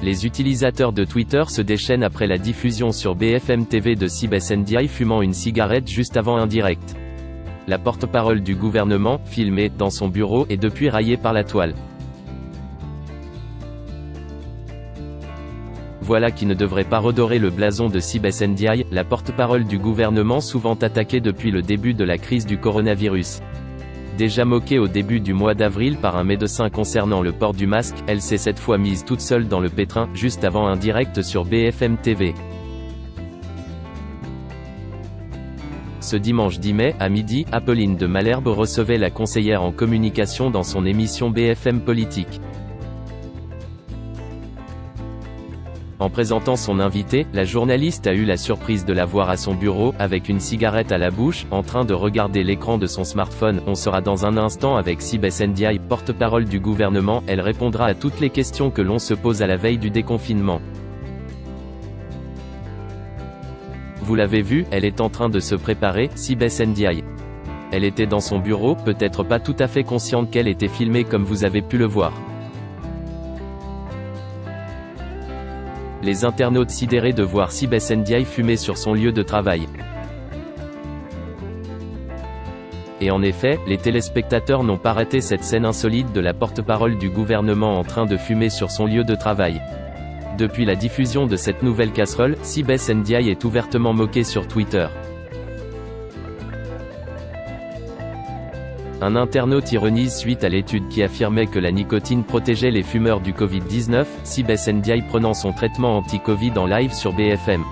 Les utilisateurs de Twitter se déchaînent après la diffusion sur BFM TV de Sibes Ndiaye fumant une cigarette juste avant un direct. La porte-parole du gouvernement, filmée dans son bureau, est depuis raillée par la toile. Voilà qui ne devrait pas redorer le blason de Sibes Ndiaye, la porte-parole du gouvernement souvent attaquée depuis le début de la crise du coronavirus. Déjà moquée au début du mois d'avril par un médecin concernant le port du masque, elle s'est cette fois mise toute seule dans le pétrin, juste avant un direct sur BFM TV. Ce dimanche 10 mai, à midi, Apolline de Malherbe recevait la conseillère en communication dans son émission BFM Politique. En présentant son invité, la journaliste a eu la surprise de la voir à son bureau, avec une cigarette à la bouche, en train de regarder l'écran de son smartphone. On sera dans un instant avec Sibes Ndiaye, porte-parole du gouvernement. Elle répondra à toutes les questions que l'on se pose à la veille du déconfinement. Vous l'avez vu, elle est en train de se préparer, Sibes Ndiaye. Elle était dans son bureau, peut-être pas tout à fait consciente qu'elle était filmée comme vous avez pu le voir. Les internautes sidérés de voir Sibes Ndiaye fumer sur son lieu de travail. Et en effet, les téléspectateurs n'ont pas raté cette scène insolite de la porte-parole du gouvernement en train de fumer sur son lieu de travail. Depuis la diffusion de cette nouvelle casserole, Sibes Ndiaye est ouvertement moqué sur Twitter. Un internaute ironise suite à l'étude qui affirmait que la nicotine protégeait les fumeurs du Covid-19, Sibes Ndiaye prenant son traitement anti-Covid en live sur BFM.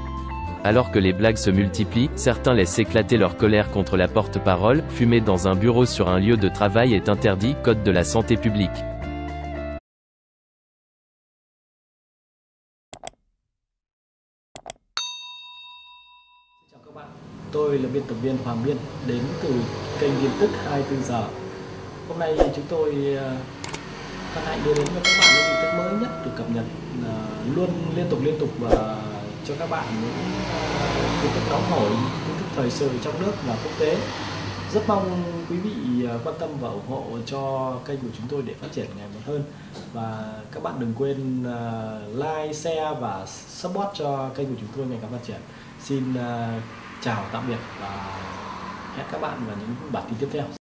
Alors que les blagues se multiplient, certains laissent éclater leur colère contre la porte-parole. Fumer dans un bureau sur un lieu de travail est interdit, code de la santé publique. Chào các bạn, tôi là biên tập viên Hoàng Biên đến từ kênh tin tức 24 giờ. Hôm nay chúng tôi hân hạnh đưa đến cho các bạn những tin tức mới nhất được cập nhật luôn liên tục và cho các bạn những tin tức nóng hổi, tin tức thời sự trong nước và quốc tế. Rất mong quý vị quan tâm và ủng hộ cho kênh của chúng tôi để phát triển ngày một hơn. Và các bạn đừng quên like, share và support cho kênh của chúng tôi ngày càng phát triển. Xin chào tạm biệt và hẹn các bạn vào những bản tin tiếp theo.